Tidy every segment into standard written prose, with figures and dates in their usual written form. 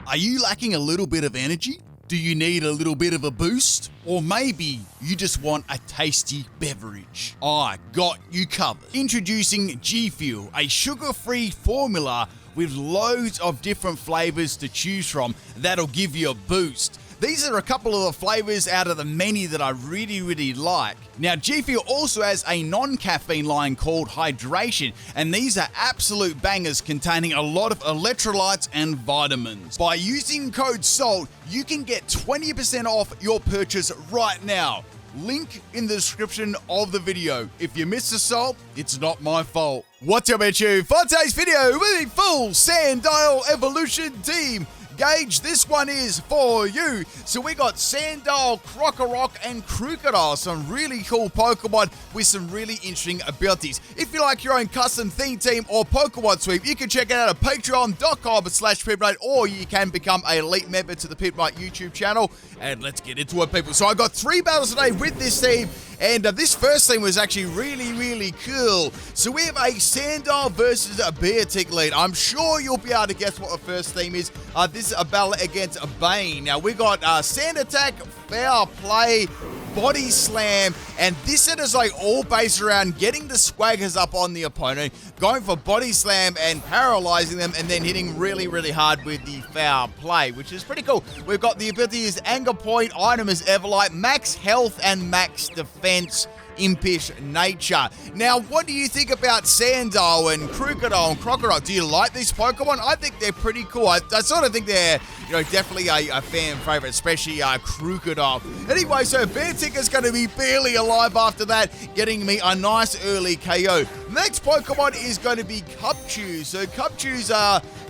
Are you lacking a little bit of energy? Do you need a little bit of a boost? Or maybe you just want a tasty beverage? I got you covered. Introducing G Fuel, a sugar-free formula with loads of different flavors to choose from that'll give you a boost. These are a couple of the flavors out of the many that I really like. Now, G Fuel also has a non-caffeine line called Hydration, and these are absolute bangers containing a lot of electrolytes and vitamins. By using code SALT, you can get 20% off your purchase right now. Link in the description of the video. If you miss the salt, it's not my fault. What's up, YouTube? For today's video, with a full Sandile evolution team. Gage, this one is for you. So we got Sandile, Krokorok, and Krookodile. Some really cool Pokemon with some really interesting abilities. If you like your own custom theme team or Pokemon sweep, you can check it out at patreon.com/PIMPNITE, or you can become an elite member to the PIMPNITE YouTube channel. And let's get into it, people. So I got 3 battles today with this team. And this first team was actually really cool. So we have a Sandile versus a Beartic lead. I'm sure you'll be able to guess what the first team is. This is a battle against a Bane. Now we got Sand Attack, Foul Play, Body Slam, and this set is like all based around getting the swaggers up on the opponent, going for Body Slam and paralyzing them, and then hitting really hard with the Foul Play, which is pretty cool. We've got the ability is Anger Point, item is Everlight, max health and max defense, impish nature. Now, what do you think about Sandile and Krookodile and Krokorok? Do you like these Pokemon? I think they're pretty cool. I sort of think they're, definitely a fan favorite, especially Krookodile. Anyway, so Beartic is going to be barely alive after that, getting me a nice early KO. Next Pokemon is going to be Cupchew. So Cupchew's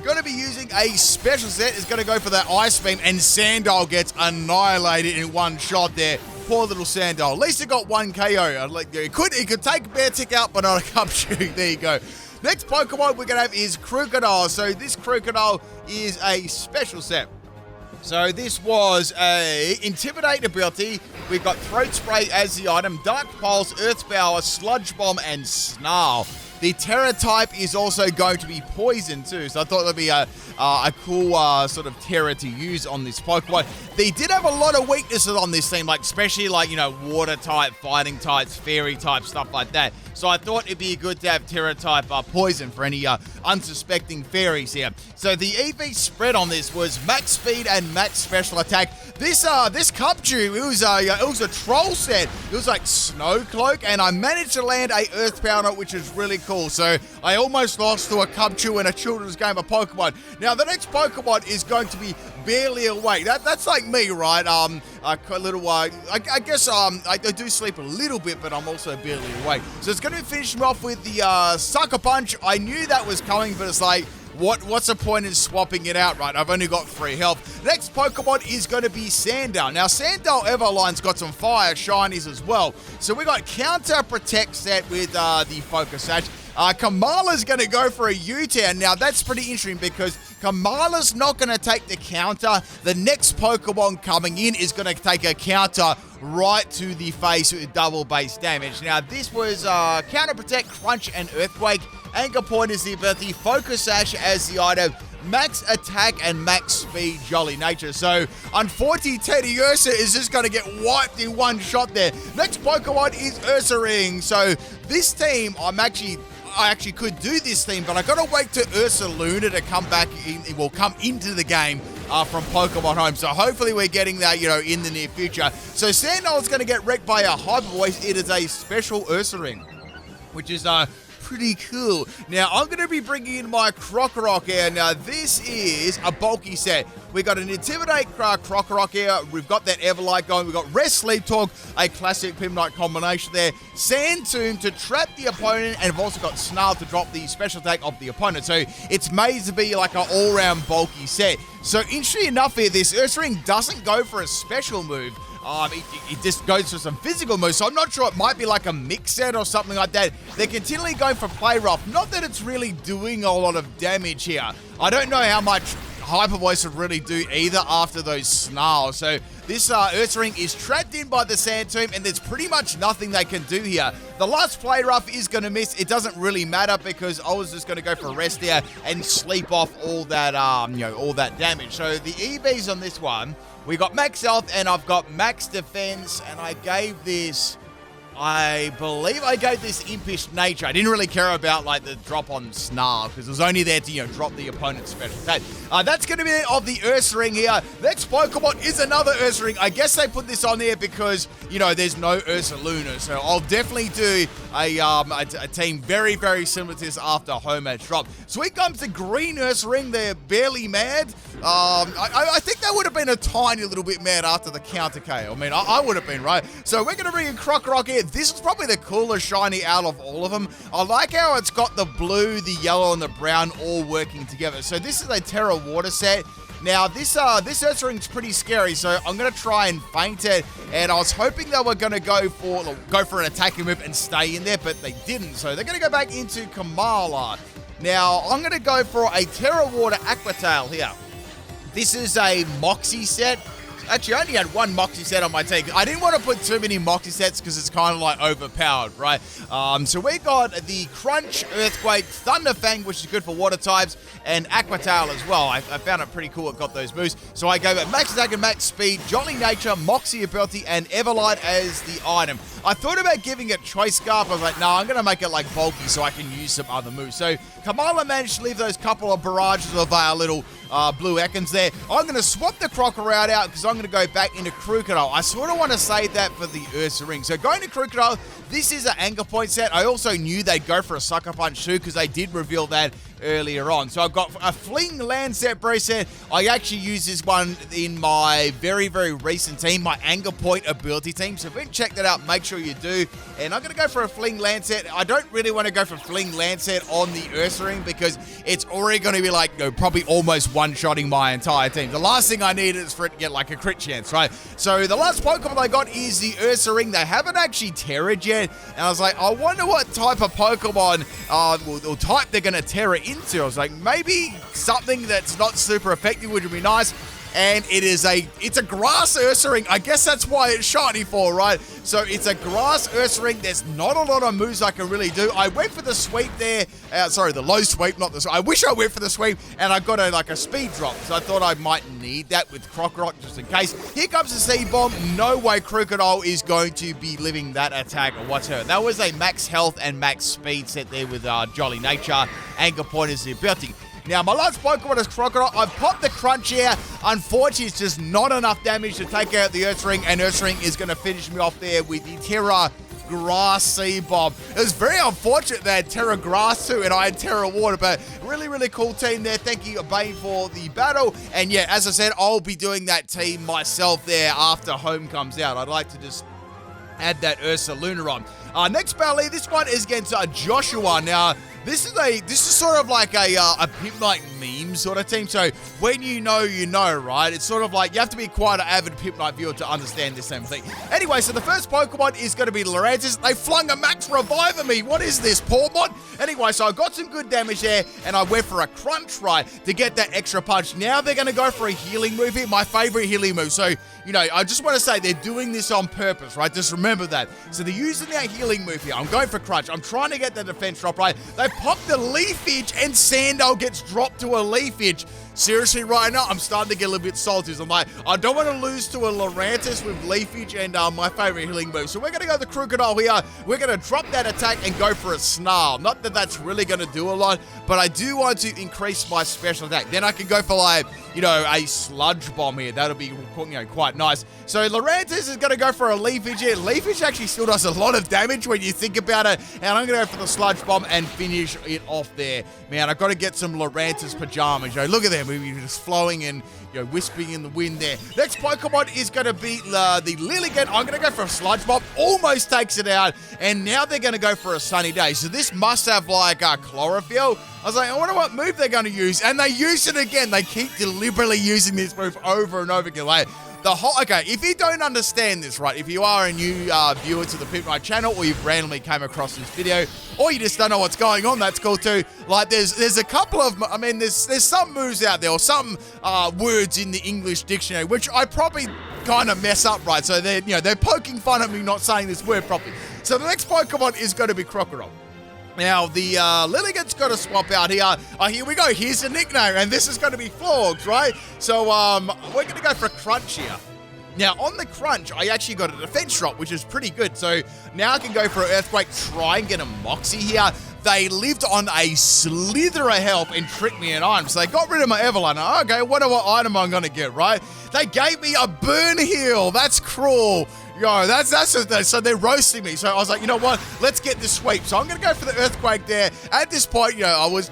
going to be using a special set. It's going to go for that Ice Beam, and Sandile gets annihilated in one shot there. Poor little Sandile. At least he got 1 KO. He could take Beartic out, but not a Cupchew. There you go. Next Pokemon we're going to have is Krookodile. So this Krookodile is a special set. So this was a Intimidate ability. We've got Throat Spray as the item, Dark Pulse, Earth Power, Sludge Bomb, and Snarl. The Terra type is also going to be Poison too, so I thought that'd be a cool sort of Terra to use on this Pokemon. They did have a lot of weaknesses on this team, especially Water type, Fighting types, Fairy type, stuff like that. So I thought it'd be good to have Terra type Poison for any unsuspecting fairies here. So the EV spread on this was max speed and max special attack. This Cupchew, it was a troll set. It was like Snow Cloak, and I managed to land a Earth Power on it, which is really cool. So I almost lost to a Cupchew in a children's game of Pokemon. Now the next Pokemon is going to be Barely Awake. That's like me, right? I guess I do sleep a little bit, but I'm also barely awake. So it's going to finish me off with the Sucker Punch. I knew that was coming, but it's like, what's the point in swapping it out, right? I've only got 3 health. Next Pokemon is going to be Sandile. Now, Sandile Everline's got some fire shinies as well. So we got Counter Protect set with the Focus Sash. Kamala's going to go for a U-turn. Now, that's pretty interesting because Kamala's not going to take the counter. The next Pokemon coming in is going to take a counter right to the face with double base damage. Now, this was Counter Protect, Crunch, and Earthquake. Anger Point is the ability, Focus Sash as the item, max attack and max speed, Jolly Nature. So, unfortunately, Teddy Ursa is just going to get wiped in one shot there. Next Pokemon is Ursaring. So, this team, I actually could do this team, but I got to wait to Ursa Lunar to come back in, come into the game from Pokemon Home. So hopefully we're getting that, in the near future. So Sandile's going to get wrecked by a Hyper Voice. It is a special Ursaring, which is pretty cool. Now, I'm going to be bringing in my Krokorok here. Now, this is a bulky set. We got an Intimidate Krokorok here. We've got that Everlight going. We've got Rest, Sleep, Talk, a classic PIMPNITE combination there. Sand Tomb to trap the opponent, and we've also got Snarl to drop the special attack of the opponent. So it's made to be like an all-round bulky set. So interesting enough here, this Ursaring doesn't go for a special move. It just goes for some physical moves, so I'm not sure. It might be like a mix set or something like that. They're continually going for Play Rough. Not that it's really doing a lot of damage here. I don't know how much Hyper Voice would really do either after those Snarls. So This Ursaring is trapped in by the Sand Tomb, and there's pretty much nothing they can do here. The last play rough is going to miss. It doesn't really matter because I was just going to go for a rest here and sleep off all that, all that damage. So the EVs on this one, we got max health and I've got max defense, and I believe I gave this impish nature. I didn't really care about like the drop on Snarl because it was only there to, drop the opponent's special attack. That's going to be it of the Ursaring here. Next Pokemon is another Ursaring. I guess they put this on there because, there's no Ursa Lunar. So I'll definitely do a team very, very similar to this after home match drop. So here comes the green Ursaring. They're barely mad. I think they would have been a tiny little bit mad after the counter KO. I mean, I would have been, right? So we're going to bring in Krokorok here. This is probably the coolest shiny out of all of them. I like how it's got the blue, the yellow, and the brown all working together. So this is a Terra Water set. Now, this Ursaring's pretty scary, so I'm going to try and feint it, and I was hoping they were going to go for an attacking move and stay in there, but they didn't. So they're going to go back into Kamala. Now, I'm going to go for a Terra Water Aqua Tail here. This is a Moxie set. Actually, I only had one Moxie set on my team. I didn't want to put too many Moxie sets because it's kind of like overpowered, right? So we got the Crunch, Earthquake, Thunderfang, which is good for water types, and Aqua Tail as well. I found it pretty cool. It got those moves. So I gave it Max Attack and Max Speed, Jolly Nature, Moxie Ability, and Everlight as the item. I thought about giving it Choice Scarf. I was like, no, I'm going to make it like bulky so I can use some other moves. So Kamala managed to leave those couple of barrages of little blue Ekans there. I'm going to swap the Krokorok out because I'm going to go back into Krookodile. I sort of want to save that for the Ursaring. So going to Krookodile, this is an Anger Point set. I also knew they'd go for a Sucker Punch too because they did reveal that earlier on. So I've got a Fling Land set, bro set. I actually used this one in my very, very recent team, my Anger Point ability team. So if you check that out, make sure you do. And I'm going to go for a Fling Land set. I don't really want to go for Fling Land set on the Ursaring because it's already going to be like, probably almost one-shotting my entire team. The last thing I need is for it to get like a crit chance, right? So the last Pokemon I got is the Ursaring. They haven't actually Terra'd yet. And I was like, I wonder what type of Pokemon or type they're going to Terra into. I was like, maybe something that's not super effective would be nice. And it's a grass Ursaring. I guess that's why it's shiny for, right? So it's a grass Ursaring. There's not a lot of moves I can really do. I went for the sweep there. The low sweep, not the sweep. I wish I went for the sweep, and I got a speed drop. So I thought I might need that with Krokorok just in case. Here comes the Seed Bomb. No way Krookodile is going to be living that attack or whatever. That was a max health and max speed set there with Jolly Nature. Anger Point is the ability. Now, my last Pokemon is Krokorok. I've popped the Crunch here. Unfortunately, it's just not enough damage to take out the Ursaring, and Ursaring is going to finish me off there with the Terra Grass Seed Bomb. It was very unfortunate they had Terra Grass too, and I had Terra Water, but really, really cool team there. Thank you, Bane, for the battle. And yeah, as I said, I'll be doing that team myself there after home comes out. I'd like to just add that Ursa Lunar on. Next battle, this one is against Joshua. Now, this is sort of like a PIMPNITE meme sort of team. So when you know, right? It's sort of like you have to be quite an avid PIMPNITE viewer to understand this same thing. Anyway, so the first Pokemon is going to be Lurantis. They flung a Max Revive at me. What is this, Pawmon? Anyway, so I got some good damage there, and I went for a Crunch, right, to get that extra punch. Now they're going to go for a healing move here, my favorite healing move. So, I just want to say they're doing this on purpose, right? Just remember that. So they're using that healing move here. I'm going for Crunch. I'm trying to get the defense drop, right? They pop the Leaf Edge, and Sandile gets dropped to a Leaf Edge. Seriously, right now, I'm starting to get a little bit salty. So I'm like, I don't want to lose to a Lurantis with Leaf Edge and my favorite healing move. So we're going to go the Krookodile here. We're going to drop that attack and go for a Snarl. Not that that's really going to do a lot, but I do want to increase my special attack. Then I can go for like, a Sludge Bomb here. That'll be, quite nice. So Lurantis is going to go for a Leaf Edge here. Leaf Edge actually still does a lot of damage when you think about it. And I'm going to go for the Sludge Bomb and finish it off there. Man, I've got to get some Lurantis pajamas. Look at them. We're just flowing and wisping in the wind there. Next Pokemon is going to be the Lilligant. I'm going to go for a Sludge Bomb. Almost takes it out. And now they're going to go for a Sunny Day. So this must have like Chlorophyll. I was like, I wonder what move they're going to use. And they use it again. They keep deliberately using this move over and over again. Like, okay, if you don't understand this, right, if you are a new viewer to the PIMPNITE channel, or you've randomly came across this video, or you just don't know what's going on, that's cool too. Like, there's a couple of, there's some moves out there, or some words in the English dictionary, which I probably kind of mess up, right? So they're poking fun at me not saying this word properly. So the next Pokemon is going to be Krokorok. Now, the Lilligant's got to swap out here. Here we go. Here's the nickname, and this is going to be Flogs, right? So we're going to go for a Crunch here. Now, on the Crunch, I actually got a defense drop, which is pretty good. So now I can go for an Earthquake, try and get a Moxie here. They lived on a slither of health and tricked me in item. So they got rid of my Everliner. Okay, what item I'm going to get, right? They gave me a Burn Heal. That's cruel. Yo, that's just, so they're roasting me. So I was like, you know what? Let's get this sweep. So I'm going to go for the Earthquake there. At this point, I was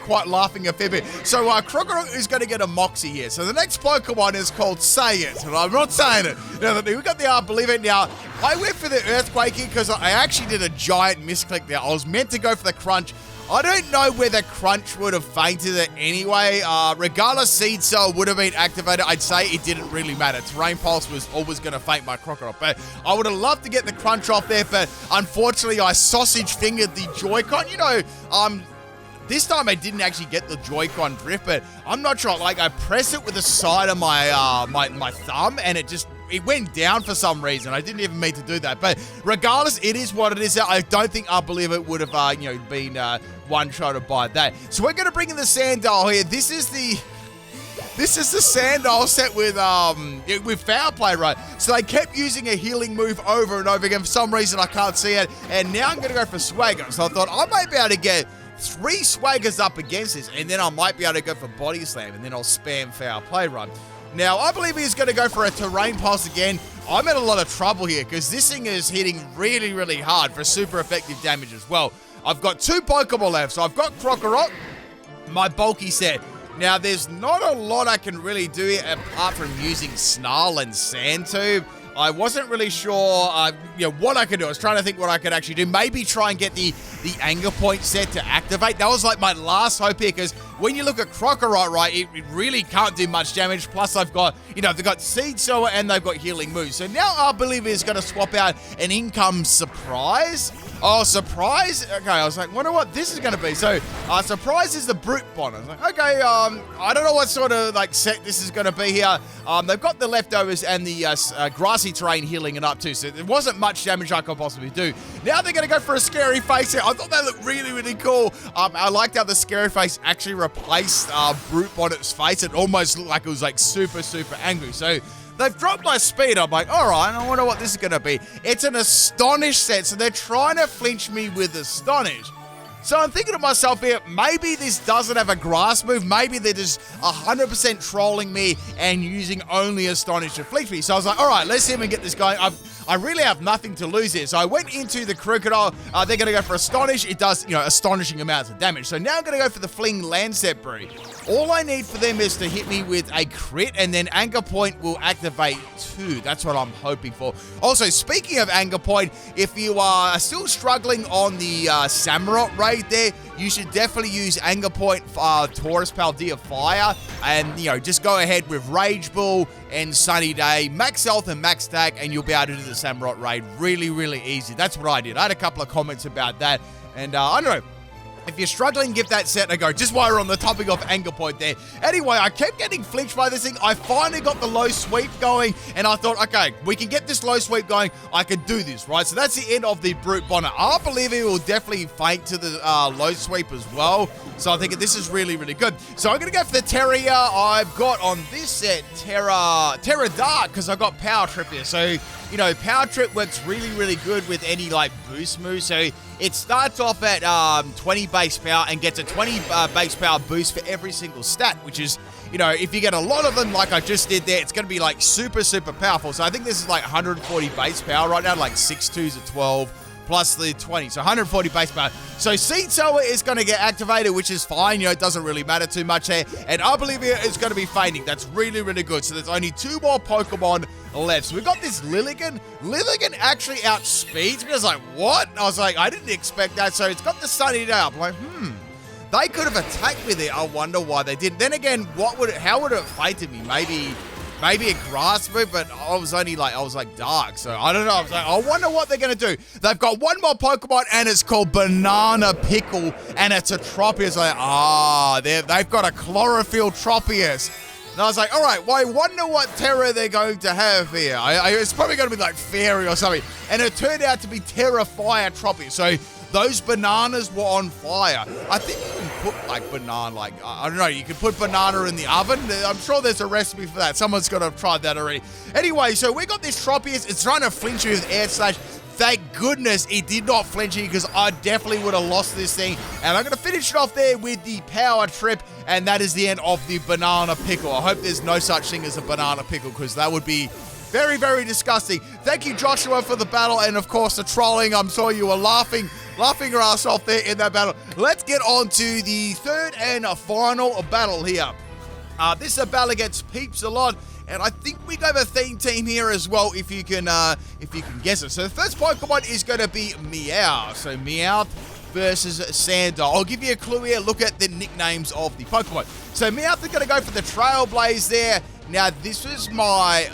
quite laughing a fair bit. So Krokorok is going to get a Moxie here. So the next Pokemon is called Say It. And I'm not saying it. Now, we got the Believe It. Now, I went for the Earthquake here because I actually did a giant misclick there. I was meant to go for the Crunch. I don't know whether Crunch would have fainted it anyway. Regardless, Seed Cell would have been activated. I'd say it didn't really matter. Terrain Pulse was always going to faint my Krokorok. But I would have loved to get the Crunch off there. But unfortunately, I sausage fingered the Joy-Con. This time I didn't actually get the Joy-Con drift, but I'm not sure. Like, I pressed it with the side of my my thumb, and it went down for some reason. I didn't even mean to do that. But regardless, it is what it is. I don't think I believe it would have been one-shotted by that. So we're going to bring in the Sandile here. This is the Sandile set with Foul Play, right? So they kept using a healing move over and over again. For some reason, I can't see it. And now I'm going to go for Swagger. So I thought I might be able to get 3 Swaggers up against this, and then I might be able to go for Body Slam, and then I'll spam Foul Play run. Now, I believe he's going to go for a Terrain Pulse again. I'm in a lot of trouble here because this thing is hitting really, really hard for super effective damage as well. I've got 2 Pokemon left, so I've got Krokorok, my bulky set. Now, there's not a lot I can really do here apart from using Snarl and Sand Tube. I wasn't really sure, what I could do. I was trying to think what I could actually do. Maybe try and get the Anger Point set to activate. That was like my last hope here, because when you look at Krokorok, right, it really can't do much damage. Plus, they've got Seed Sower and they've got healing moves. So now I believe is going to swap out an income Surprise. Oh, Surprise? Okay, I was like, wonder what this is going to be. So, Surprise is the Brute Bond. I was like, okay, I don't know what sort of set this is going to be here. They've got the leftovers and the grassy terrain healing it up too, so there wasn't much damage I could possibly do. Now they're going to go for a Scary Face here. I thought that looked really, really cool. I liked how the Scary Face actually replaced Brute Bond's face. It almost looked like it was super, super angry. So they've dropped my speed. I'm like, all right, I wonder what this is going to be. It's an Astonish set, so they're trying to flinch me with Astonish. So I'm thinking to myself here, maybe this doesn't have a grass move. Maybe they're just 100% trolling me and using only Astonish to flinch me. So I was like, all right, let's see if we can get this going. I really have nothing to lose here. So I went into the Krookodile. They're going to go for Astonish. It does, astonishing amounts of damage. So now I'm going to go for the Fling Lancet Breed. All I need for them is to hit me with a crit, and then Anger Point will activate too. That's what I'm hoping for. Also, speaking of Anger Point, if you are still struggling on the Samurott raid there, you should definitely use Anger Point Taurus Paldea Fire, and just go ahead with Rage Bull and Sunny Day, max health and max attack, and you'll be able to do the Samurott raid really, really easy. That's what I did. I had a couple of comments about that, and I don't know. If you're struggling, give that set a go. Just while we're on the topic of Anger Point there. Anyway, I kept getting flinched by this thing. I finally got the low sweep going, and I thought, okay, we can get this low sweep going. I can do this, right? So that's the end of the Brute Bonnet. I believe it will definitely faint to the low sweep as well. So I think this is really, really good. So I'm going to go for the Terria. I've got on this set Terra Dark, because I've got Power Trip here. So, Power Trip works really, really good with any, boost moves. So it starts off at 20 base power and gets a 20 base power boost for every single stat, which is, if you get a lot of them like I just did there, it's going to be, super, super powerful. So I think this is, 140 base power right now, 6 2s at 12. Plus the 20, so 140 base power. So Seed Sower is going to get activated, which is fine. It doesn't really matter too much there. And I believe it is going to be fainting. That's really, really good. So there's only 2 more Pokemon left. So we've got this Lilligant. Lilligant actually outspeeds me. I was like, what? I was like, I didn't expect that. So it's got the Sunny Day up. I'm like, they could have attacked me there. I wonder why they didn't. Then again, how would it have fainted me? Maybe a grass move, but I was only dark, so I don't know. I was like, I wonder what they're going to do. They've got one more Pokemon, and it's called Banana Pickle, and it's a Tropius. They've got a Chlorophyll Tropius. And I was like, all right, well, I wonder what terror they're going to have here. It's probably going to be like fairy or something. And it turned out to be Terra Fire Tropic. So those bananas were on fire. I think you can put like banana, I don't know, you can put banana in the oven. I'm sure there's a recipe for that. Someone's got to have tried that already. Anyway, so we got this Tropius. It's trying to flinch with Air Slash. Thank goodness it did not flinch me, because I definitely would have lost this thing. And I'm going to finish it off there with the Power Trip, and that is the end of the Banana Pickle. I hope there's no such thing as a Banana Pickle, because that would be very, very disgusting. Thank you, Joshua, for the battle, and of course the trolling. I'm sure you were laughing your ass off there in that battle. Let's get on to the third and final battle here. This is a battle against Peeps a lot. And I think we have a theme team here as well, if you can guess it. So the first Pokemon is going to be Meowth. So Meowth versus Sandile. I'll give you a clue here. Look at the nicknames of the Pokemon. So Meowth is going to go for the Trailblaze there. Now this is my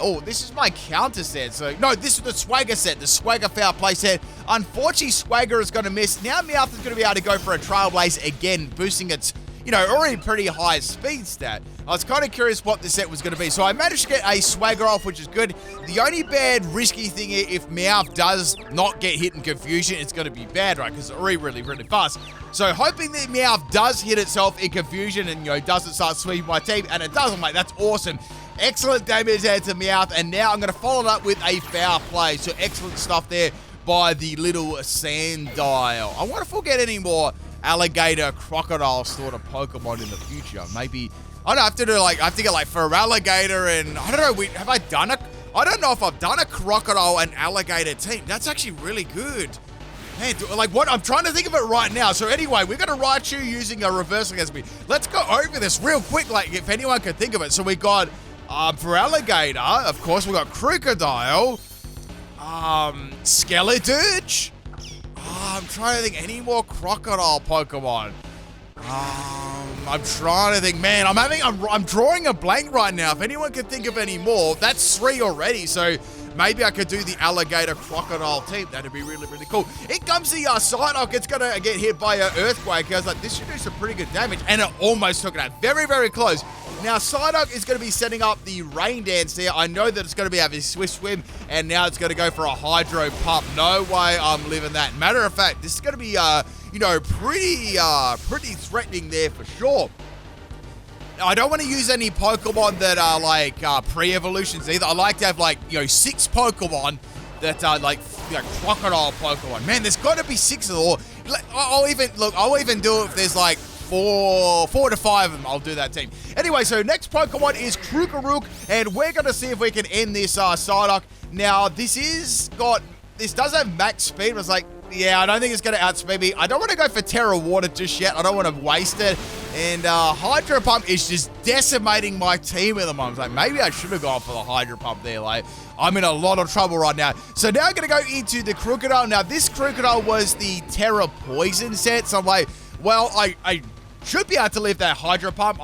counter set. So no, this is the Swagger set, the Swagger Foul Play set. Unfortunately, Swagger is going to miss. Now Meowth is going to be able to go for a Trailblaze again, boosting its already pretty high speed stat. I was kind of curious what the set was going to be. So I managed to get a Swagger off, which is good. The only bad, risky thing here, if Meowth does not get hit in Confusion, it's going to be bad, right? Because it's already really, really fast. So hoping that Meowth does hit itself in Confusion and, doesn't start sweeping my team. And it doesn't, mate. That's awesome. Excellent damage there to Meowth. And now I'm going to follow it up with a Foul Play. So excellent stuff there by the little Sandile. I wonder if we'll get any more alligator, crocodile sort of Pokemon in the future. Maybe I don't have to do I have to get for alligator, and I don't know. I don't know if I've done a crocodile and alligator team. That's actually really good. Man, what? I'm trying to think of it right now. So anyway, we're going to Raichu using a reversal against me. Let's go over this real quick, if anyone could think of it. So we got, for alligator, of course, we got Krookodile, Skeleturge. I'm trying to think any more crocodile Pokemon. I'm trying to think, man. I'm drawing a blank right now. If anyone can think of any more, that's 3 already. So maybe I could do the alligator crocodile team. That'd be really, really cool. In comes the Psyduck. It's gonna get hit by an earthquake. I was like, this should do some pretty good damage, and it almost took it out. Very, very close. Now, Psyduck is going to be setting up the Rain Dance there. I know that it's going to be having Swift Swim, and now it's going to go for a Hydro Pump. No way I'm living that. Matter of fact, this is going to be, pretty threatening there for sure. Now, I don't want to use any Pokemon that are pre-evolutions either. I like to have 6 Pokemon that are crocodile Pokemon. Man, there's got to be 6 of them. I'll even do it if there's 4 to 5 of them. I'll do that team. Anyway, so next Pokemon is Krokorok, and we're going to see if we can end this Psyduck. Now, this does have max speed. I was like, yeah, I don't think it's going to outspeed me. I don't want to go for Terra Water just yet. I don't want to waste it. And Hydro Pump is just decimating my team at the moment. Like, maybe I should have gone for the Hydro Pump there. I'm in a lot of trouble right now. So now I'm going to go into the Krookodile. Now, this Krookodile was the Terra Poison set. So I'm like, well, I should be able to leave that Hydro Pump.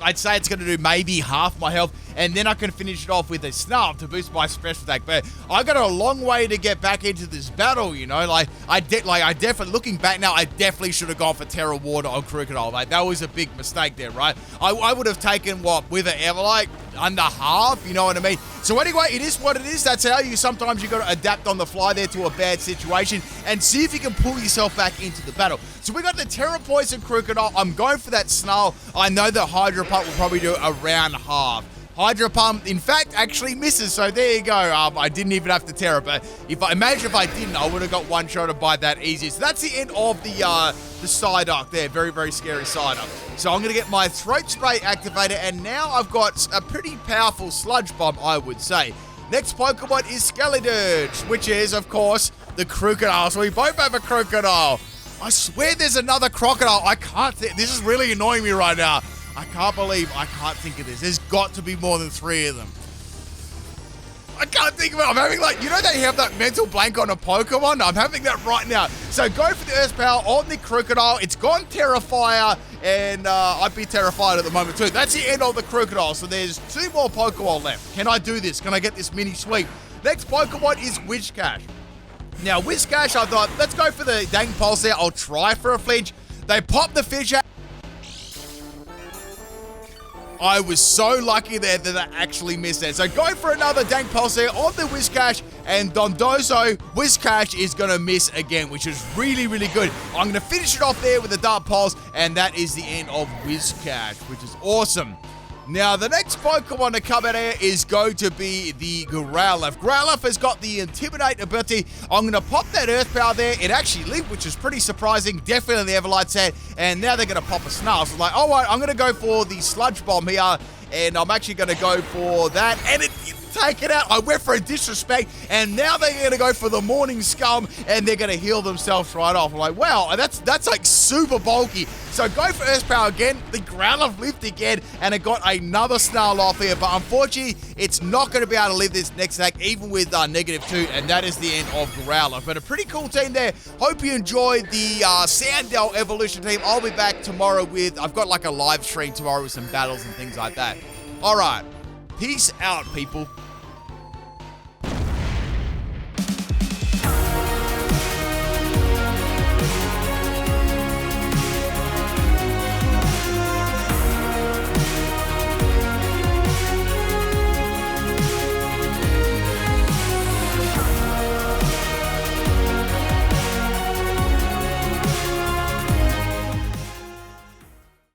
I'd say it's going to do maybe half my health, and then I can finish it off with a Snarl to boost my special attack. But I got a long way to get back into this battle, I definitely, looking back now, I definitely should have gone for Terra Water on Krookodile. That was a big mistake there, right? I would have taken, with it ever, under half, you know what I mean? So anyway, it is what it is. That's how sometimes you got to adapt on the fly there to a bad situation and see if you can pull yourself back into the battle. So we got the Terra Poison Krookodile. I'm going for that Snarl. I know that Hydro Pump will probably do around half. Hydro Pump, in fact, actually misses. So there you go. I didn't even have to Terra, but imagine if I didn't, I would have got one shot by that easy. So that's the end of the Psyduck there. Very, very scary Psyduck. So I'm going to get my Throat Spray activated, and now I've got a pretty powerful Sludge Bomb, I would say. Next Pokemon is Skeleturge, which is, of course, the Krookodile. So we both have a Krookodile. I swear there's another Crocodile. I can't think. This is really annoying me right now. I can't believe I can't think of this. There's got to be more than 3 of them. I can't think of it. I'm having they have that mental blank on a Pokemon? I'm having that right now. So go for the Earth Power on the Krookodile. It's gone Terra Fire, and I'd be terrified at the moment too. That's the end of the Krookodile. So there's 2 more Pokemon left. Can I do this? Can I get this mini sweep? Next Pokemon is Whiscash. Now, Whiscash, I thought, let's go for the Dang Pulse there. I'll try for a flinch. They pop the fish out. I was so lucky there that I actually missed it. So go for another Dank Pulse there on the Whiscash, and Dondozo Whiscash is going to miss again, which is really, really good. I'm going to finish it off there with a Dark Pulse, and that is the end of Whiscash, which is awesome. Now, the next Pokemon to come out here is going to be the Growlithe. Growlithe has got the Intimidate ability. I'm going to pop that Earth Power there. It actually lived, which is pretty surprising. Definitely in the Everlight set. And now they're going to pop a Snarl. So, like, all right, I'm going to go for the Sludge Bomb here. And I'm actually going to go for that. And it didn't take it out. I went for a Disrespect. And now they're going to go for the Morning Scum. And they're going to heal themselves right off. I'm like, wow, that's like super bulky. So go for Earth Power again. The Growlithe lived again. And it got another Snarl off here. But unfortunately, it's not going to be able to live this next attack, even with -2. And that is the end of Growlithe. But a pretty cool team there. Hope you enjoyed the Sandile evolution team. I'll be back tomorrow with, I've got like a live stream tomorrow with some battles and things like that. All right. Peace out, people.